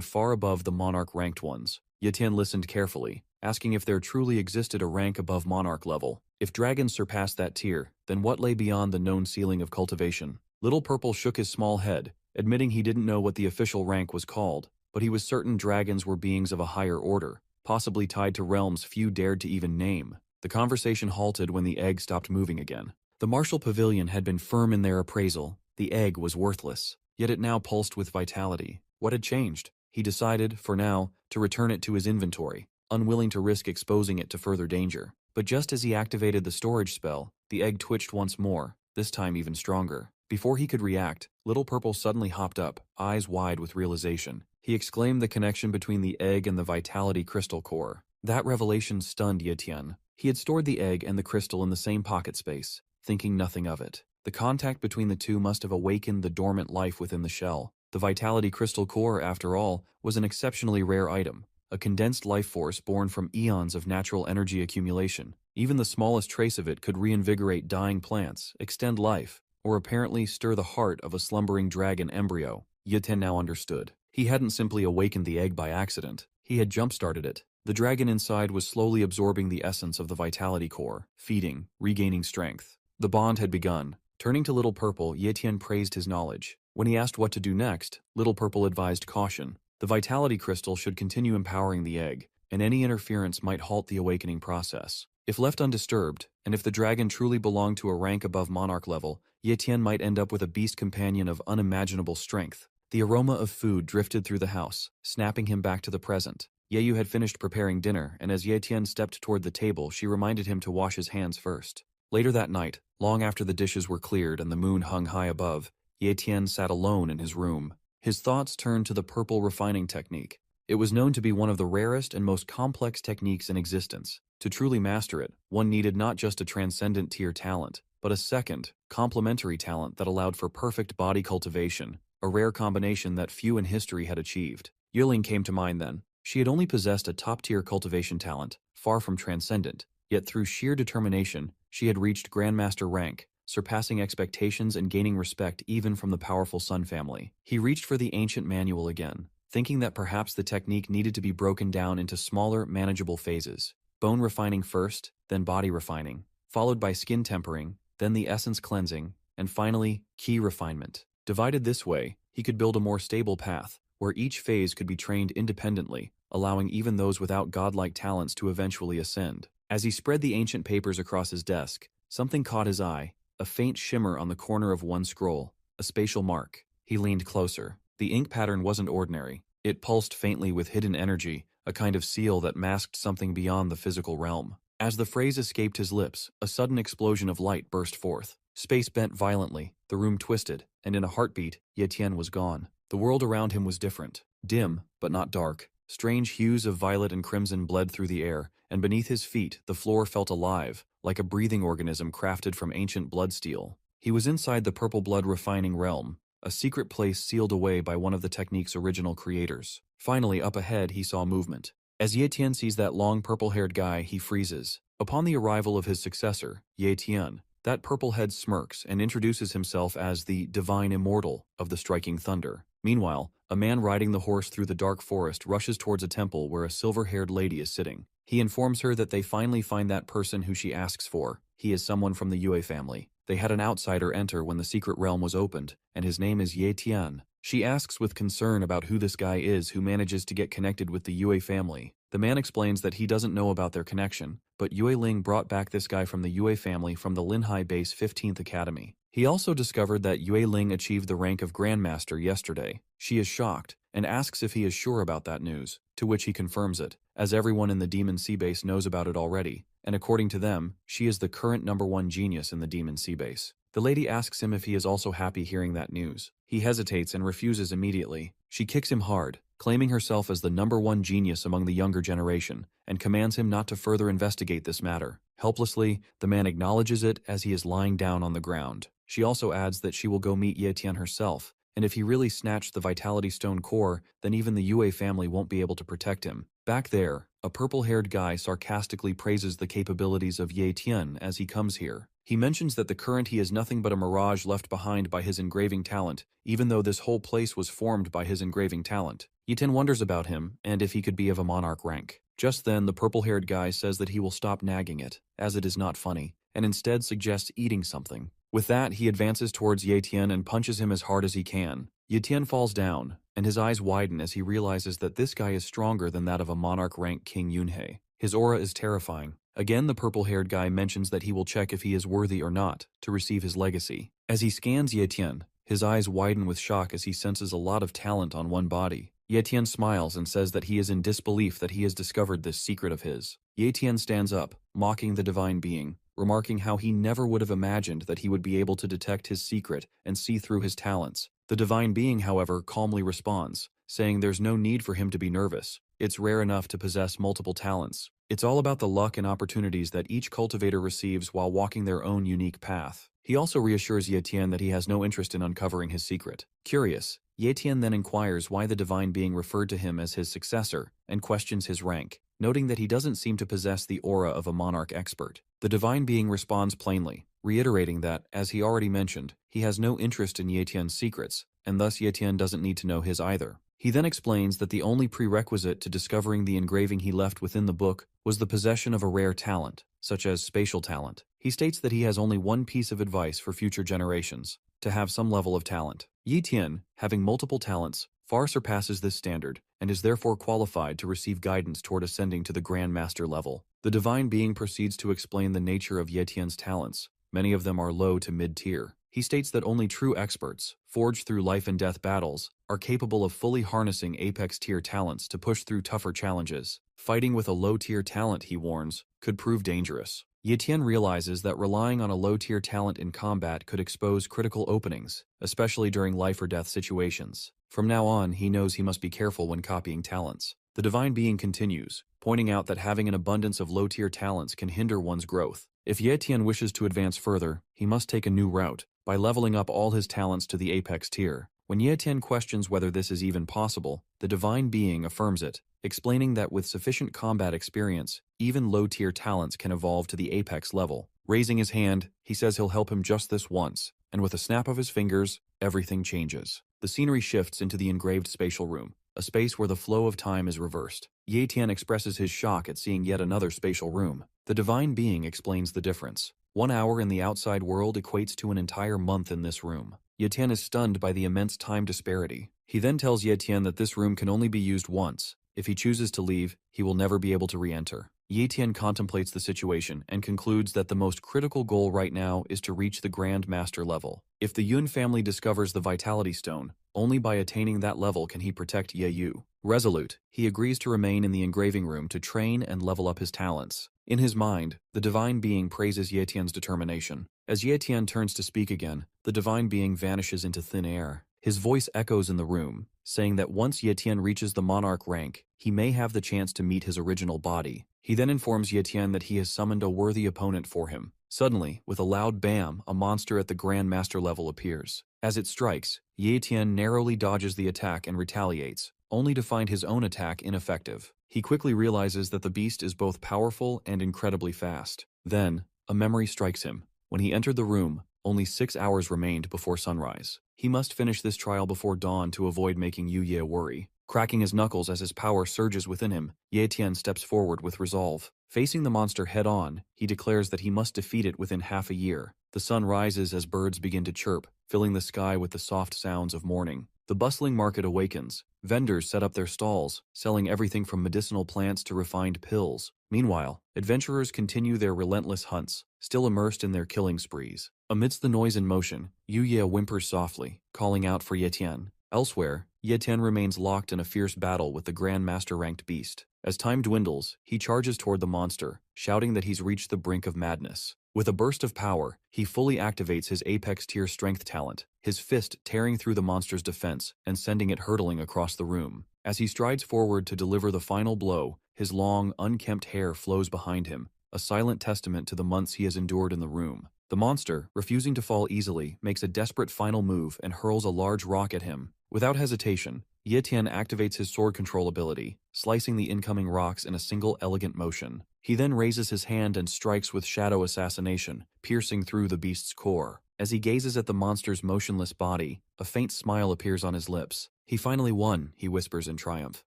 stood far above the monarch-ranked ones. Ye Tian listened carefully, asking if there truly existed a rank above monarch level. If dragons surpassed that tier, then what lay beyond the known ceiling of cultivation? Little Purple shook his small head, admitting he didn't know what the official rank was called, but he was certain dragons were beings of a higher order, possibly tied to realms few dared to even name. The conversation halted when the egg stopped moving again. The martial pavilion had been firm in their appraisal. The egg was worthless, yet it now pulsed with vitality. What had changed? He decided, for now, to return it to his inventory, unwilling to risk exposing it to further danger. But just as he activated the storage spell, the egg twitched once more, this time even stronger. Before he could react, Little Purple suddenly hopped up, eyes wide with realization. He exclaimed the connection between the egg and the vitality crystal core. That revelation stunned Ye Tian. He had stored the egg and the crystal in the same pocket space, thinking nothing of it. The contact between the two must have awakened the dormant life within the shell. The vitality crystal core, after all, was an exceptionally rare item, a condensed life force born from eons of natural energy accumulation. Even the smallest trace of it could reinvigorate dying plants, extend life, or apparently stir the heart of a slumbering dragon embryo. Ye Tian now understood. He hadn't simply awakened the egg by accident. He had jump-started it. The dragon inside was slowly absorbing the essence of the vitality core, feeding, regaining strength. The bond had begun. Turning to Little Purple, Ye Tian praised his knowledge. When he asked what to do next, Little Purple advised caution. The vitality crystal should continue empowering the egg, and any interference might halt the awakening process. If left undisturbed, and if the dragon truly belonged to a rank above monarch level, Ye Tian might end up with a beast companion of unimaginable strength. The aroma of food drifted through the house, snapping him back to the present. Yeyu had finished preparing dinner, and as Ye Tian stepped toward the table, she reminded him to wash his hands first. Later that night, long after the dishes were cleared and the moon hung high above, Ye Tian sat alone in his room. His thoughts turned to the purple refining technique. It was known to be one of the rarest and most complex techniques in existence. To truly master it, one needed not just a transcendent tier talent, but a second, complementary talent that allowed for perfect body cultivation, a rare combination that few in history had achieved. Yiling came to mind then. She had only possessed a top-tier cultivation talent, far from transcendent, yet through sheer determination, she had reached Grandmaster rank, surpassing expectations and gaining respect even from the powerful Sun family. He reached for the ancient manual again, thinking that perhaps the technique needed to be broken down into smaller, manageable phases. Bone refining first, then body refining, followed by skin tempering, then the essence cleansing, and finally, ki refinement. Divided this way, he could build a more stable path, where each phase could be trained independently, allowing even those without godlike talents to eventually ascend. As he spread the ancient papers across his desk, something caught his eye, a faint shimmer on the corner of one scroll, a spatial mark. He leaned closer. The ink pattern wasn't ordinary. It pulsed faintly with hidden energy, a kind of seal that masked something beyond the physical realm. As the phrase escaped his lips, a sudden explosion of light burst forth. Space bent violently, the room twisted, and in a heartbeat, Ye Tian was gone. The world around him was different. Dim, but not dark. Strange hues of violet and crimson bled through the air, and beneath his feet, the floor felt alive, like a breathing organism crafted from ancient blood steel. He was inside the purple blood refining realm, a secret place sealed away by one of the technique's original creators. Finally, up ahead, he saw movement. As Ye Tian sees that long purple-haired guy, he freezes. Upon the arrival of his successor, Ye Tian, that purple head smirks and introduces himself as the divine immortal of the striking thunder. Meanwhile, a man riding the horse through the dark forest rushes towards a temple where a silver-haired lady is sitting. He informs her that they finally find that person who she asks for. He is someone from the Yue family. They had an outsider enter when the secret realm was opened, and his name is Ye Tian. She asks with concern about who this guy is who manages to get connected with the Yue family. The man explains that he doesn't know about their connection, but Yue Ling brought back this guy from the Yue family from the Linhai Base 15th Academy. He also discovered that Yue Ling achieved the rank of Grandmaster yesterday. She is shocked, and asks if he is sure about that news, to which he confirms it, as everyone in the Demon Sea Base knows about it already, and according to them, she is the current #1 genius in the Demon Sea Base. The lady asks him if he is also happy hearing that news. He hesitates and refuses immediately. She kicks him hard, claiming herself as the #1 genius among the younger generation, and commands him not to further investigate this matter. Helplessly, the man acknowledges it as he is lying down on the ground. She also adds that she will go meet Ye Tian herself, and if he really snatched the Vitality Stone core, then even the Yue family won't be able to protect him. Back there, a purple-haired guy sarcastically praises the capabilities of Ye Tian as he comes here. He mentions that the current he is nothing but a mirage left behind by his engraving talent, even though this whole place was formed by his engraving talent. Yi-Tian wonders about him and if he could be of a monarch rank. Just then, the purple-haired guy says that he will stop nagging it, as it is not funny, and instead suggests eating something. With that, he advances towards Yi-Tian and punches him as hard as he can. Yi-Tian falls down, and his eyes widen as he realizes that this guy is stronger than that of a monarch rank King Yunhei. His aura is terrifying. Again, the purple-haired guy mentions that he will check if he is worthy or not to receive his legacy. As he scans Yi-Tian, his eyes widen with shock as he senses a lot of talent on one body. Yi-Tian smiles and says that he is in disbelief that he has discovered this secret of his. Yi-Tian stands up, mocking the divine being, remarking how he never would have imagined that he would be able to detect his secret and see through his talents. The divine being, however, calmly responds, saying there's no need for him to be nervous. It's rare enough to possess multiple talents. It's all about the luck and opportunities that each cultivator receives while walking their own unique path. He also reassures Yi-Tian that he has no interest in uncovering his secret. Curious, Yi-Tian then inquires why the divine being referred to him as his successor and questions his rank, noting that he doesn't seem to possess the aura of a monarch expert. The divine being responds plainly, reiterating that, as he already mentioned, he has no interest in Yi-Tian's secrets, and thus Yi-Tian doesn't need to know his either. He then explains that the only prerequisite to discovering the engraving he left within the book was the possession of a rare talent, such as spatial talent. He states that he has only one piece of advice for future generations: to have some level of talent. Yi-Tian, having multiple talents, far surpasses this standard, and is therefore qualified to receive guidance toward ascending to the Grand Master level. The divine being proceeds to explain the nature of Yi-Tian's talents. Many of them are low to mid-tier. He states that only true experts, forged through life and death battles, are capable of fully harnessing apex-tier talents to push through tougher challenges. Fighting with a low-tier talent, he warns, could prove dangerous. Yi-Tian realizes that relying on a low-tier talent in combat could expose critical openings, especially during life-or-death situations. From now on, he knows he must be careful when copying talents. The divine being continues, pointing out that having an abundance of low-tier talents can hinder one's growth. If Yi-Tian wishes to advance further, he must take a new route, by leveling up all his talents to the apex tier. When Yi-Tian questions whether this is even possible, the divine being affirms it, explaining that with sufficient combat experience, even low-tier talents can evolve to the apex level. Raising his hand, he says he'll help him just this once, and with a snap of his fingers, everything changes. The scenery shifts into the engraved spatial room, a space where the flow of time is reversed. Yi-Tian expresses his shock at seeing yet another spatial room. The divine being explains the difference. 1 hour in the outside world equates to an entire month in this room. Yi-Tian is stunned by the immense time disparity. He then tells Yi-Tian that this room can only be used once. If he chooses to leave, he will never be able to re-enter. Yi-Tian contemplates the situation and concludes that the most critical goal right now is to reach the Grand Master level. If the Yun family discovers the Vitality Stone, only by attaining that level can he protect Ye Yu. Resolute, he agrees to remain in the engraving room to train and level up his talents. In his mind, the divine being praises Yi-Tian's determination. As Yi-Tian turns to speak again, the divine being vanishes into thin air. His voice echoes in the room, saying that once Yi-Tian reaches the monarch rank, he may have the chance to meet his original body. He then informs Yi-Tian that he has summoned a worthy opponent for him. Suddenly, with a loud bam, a monster at the Grand Master level appears. As it strikes, Yi-Tian narrowly dodges the attack and retaliates, only to find his own attack ineffective. He quickly realizes that the beast is both powerful and incredibly fast. Then, a memory strikes him. When he entered the room, only 6 hours remained before sunrise. He must finish this trial before dawn to avoid making Yu Ye worry. Cracking his knuckles as his power surges within him, Yi-Tian steps forward with resolve. Facing the monster head-on, he declares that he must defeat it within half a year. The sun rises as birds begin to chirp, filling the sky with the soft sounds of morning. The bustling market awakens. Vendors set up their stalls, selling everything from medicinal plants to refined pills. Meanwhile, adventurers continue their relentless hunts, still immersed in their killing sprees. Amidst the noise and motion, Yu Ye whimpers softly, calling out for Yi-Tian. Elsewhere, Yi-Tian remains locked in a fierce battle with the Grand Master-ranked beast. As time dwindles, he charges toward the monster, shouting that he's reached the brink of madness. With a burst of power, he fully activates his apex-tier strength talent, his fist tearing through the monster's defense and sending it hurtling across the room. As he strides forward to deliver the final blow, his long, unkempt hair flows behind him, a silent testament to the months he has endured in the room. The monster, refusing to fall easily, makes a desperate final move and hurls a large rock at him. Without hesitation, Yi-Tian activates his sword control ability, slicing the incoming rocks in a single elegant motion. He then raises his hand and strikes with shadow assassination, piercing through the beast's core. As he gazes at the monster's motionless body, a faint smile appears on his lips. He finally won, he whispers in triumph.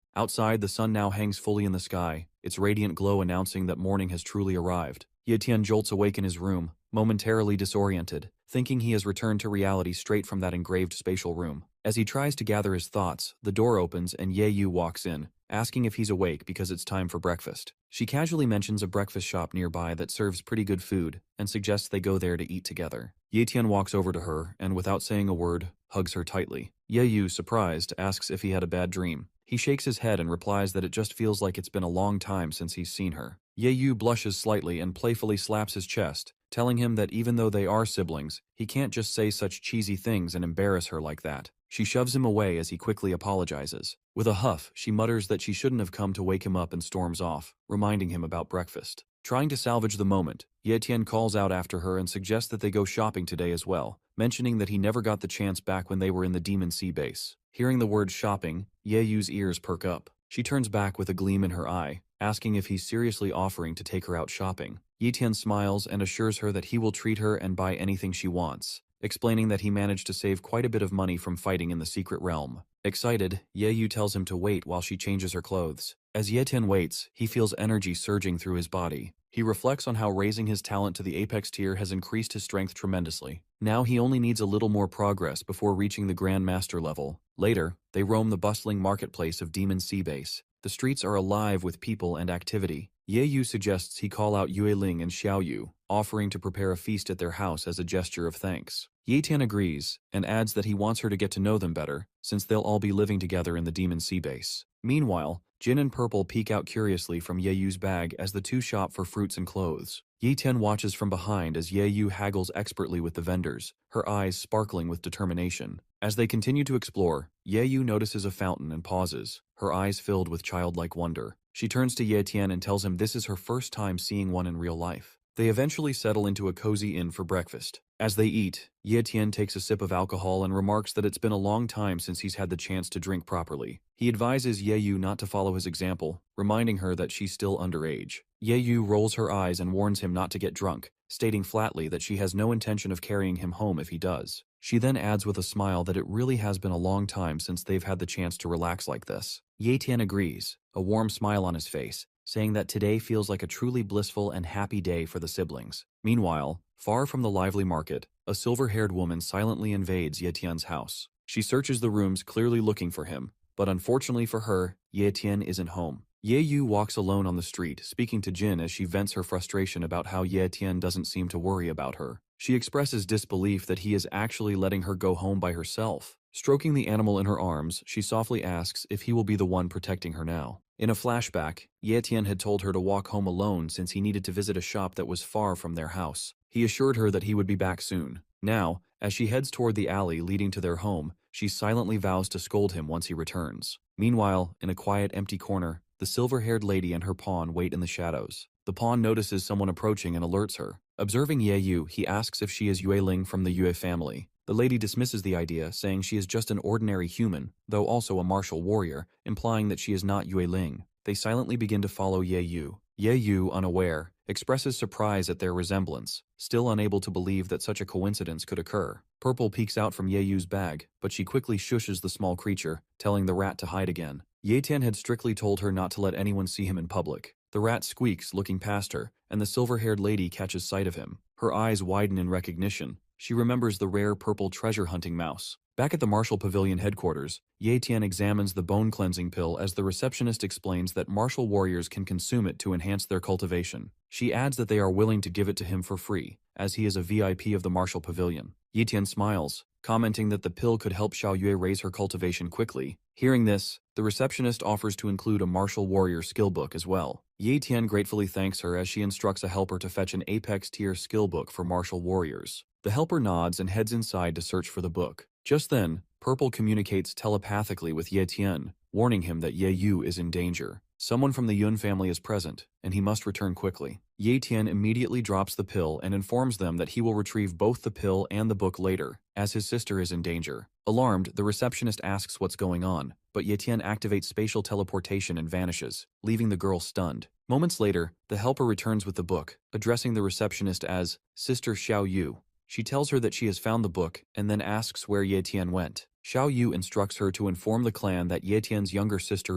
Outside, the sun now hangs fully in the sky, its radiant glow announcing that morning has truly arrived. Ye Tian jolts awake in his room, momentarily disoriented, thinking he has returned to reality straight from that engraved spatial room. As he tries to gather his thoughts, the door opens and Ye Yu walks in, asking if he's awake because it's time for breakfast. She casually mentions a breakfast shop nearby that serves pretty good food and suggests they go there to eat together. Ye Tian walks over to her and, without saying a word, hugs her tightly. Ye Yu, surprised, asks if he had a bad dream. He shakes his head and replies that it just feels like it's been a long time since he's seen her. Ye Yu blushes slightly and playfully slaps his chest, telling him that even though they are siblings, he can't just say such cheesy things and embarrass her like that. She shoves him away as he quickly apologizes. With a huff, she mutters that she shouldn't have come to wake him up and storms off, reminding him about breakfast. Trying to salvage the moment, Ye Tian calls out after her and suggests that they go shopping today as well, mentioning that he never got the chance back when they were in the Demon Sea base. Hearing the word shopping, Ye Yu's ears perk up. She turns back with a gleam in her eye, asking if he's seriously offering to take her out shopping. Ye Tian smiles and assures her that he will treat her and buy anything she wants, explaining that he managed to save quite a bit of money from fighting in the secret realm. Excited, Ye Yu tells him to wait while she changes her clothes. As Ye Tian waits, he feels energy surging through his body. He reflects on how raising his talent to the apex tier has increased his strength tremendously. Now he only needs a little more progress before reaching the Grand Master level. Later, they roam the bustling marketplace of Demon Sea Base. The streets are alive with people and activity. Ye Yu suggests he call out Yue Ling and Xiao Yu, offering to prepare a feast at their house as a gesture of thanks. Ye Tian agrees, and adds that he wants her to get to know them better, since they'll all be living together in the Demon Sea Base. Meanwhile, Jin and Purple peek out curiously from Ye Yu's bag as the two shop for fruits and clothes. Ye Tian watches from behind as Ye Yu haggles expertly with the vendors, her eyes sparkling with determination. As they continue to explore, Ye Yu notices a fountain and pauses, her eyes filled with childlike wonder. She turns to Ye Tian and tells him this is her first time seeing one in real life. They eventually settle into a cozy inn for breakfast. As they eat, Ye Tian takes a sip of alcohol and remarks that it's been a long time since he's had the chance to drink properly. He advises Ye Yu not to follow his example, reminding her that she's still underage. Ye Yu rolls her eyes and warns him not to get drunk, stating flatly that she has no intention of carrying him home if he does. She then adds with a smile that it really has been a long time since they've had the chance to relax like this. Ye Tian agrees, a warm smile on his face, saying that today feels like a truly blissful and happy day for the siblings. Meanwhile, far from the lively market, a silver-haired woman silently invades Ye Tian's house. She searches the rooms clearly looking for him, but unfortunately for her, Ye Tian isn't home. Ye Yu walks alone on the street, speaking to Jin as she vents her frustration about how Ye Tian doesn't seem to worry about her. She expresses disbelief that he is actually letting her go home by herself. Stroking the animal in her arms, she softly asks if he will be the one protecting her now. In a flashback, Ye Tian had told her to walk home alone since he needed to visit a shop that was far from their house. He assured her that he would be back soon. Now, as she heads toward the alley leading to their home, she silently vows to scold him once he returns. Meanwhile, in a quiet, empty corner, the silver-haired lady and her pawn wait in the shadows. The pawn notices someone approaching and alerts her. Observing Ye Yu, he asks if she is Yue Ling from the Yue family. The lady dismisses the idea, saying she is just an ordinary human, though also a martial warrior, implying that she is not Yue Ling. They silently begin to follow Ye Yu. Ye Yu, unaware, expresses surprise at their resemblance, still unable to believe that such a coincidence could occur. Purple peeks out from Ye Yu's bag, but she quickly shushes the small creature, telling the rat to hide again. Ye Tian had strictly told her not to let anyone see him in public. The rat squeaks, looking past her, and the silver-haired lady catches sight of him. Her eyes widen in recognition. She remembers the rare purple treasure-hunting mouse. Back at the Martial Pavilion headquarters, Ye Tian examines the bone-cleansing pill as the receptionist explains that martial warriors can consume it to enhance their cultivation. She adds that they are willing to give it to him for free, as he is a VIP of the Martial Pavilion. Ye Tian smiles, commenting that the pill could help Xiao Yue raise her cultivation quickly. Hearing this, the receptionist offers to include a martial warrior skill book as well. Ye Tian gratefully thanks her as she instructs a helper to fetch an apex tier skill book for martial warriors. The helper nods and heads inside to search for the book. Just then, Purple communicates telepathically with Ye Tian, warning him that Ye Yu is in danger. Someone from the Yun family is present, and he must return quickly. Ye Tian immediately drops the pill and informs them that he will retrieve both the pill and the book later, as his sister is in danger. Alarmed, the receptionist asks what's going on, but Ye Tian activates spatial teleportation and vanishes, leaving the girl stunned. Moments later, the helper returns with the book, addressing the receptionist as Sister Xiao Yu. She tells her that she has found the book and then asks where Ye Tian went. Xiao Yu instructs her to inform the clan that Ye Tian's younger sister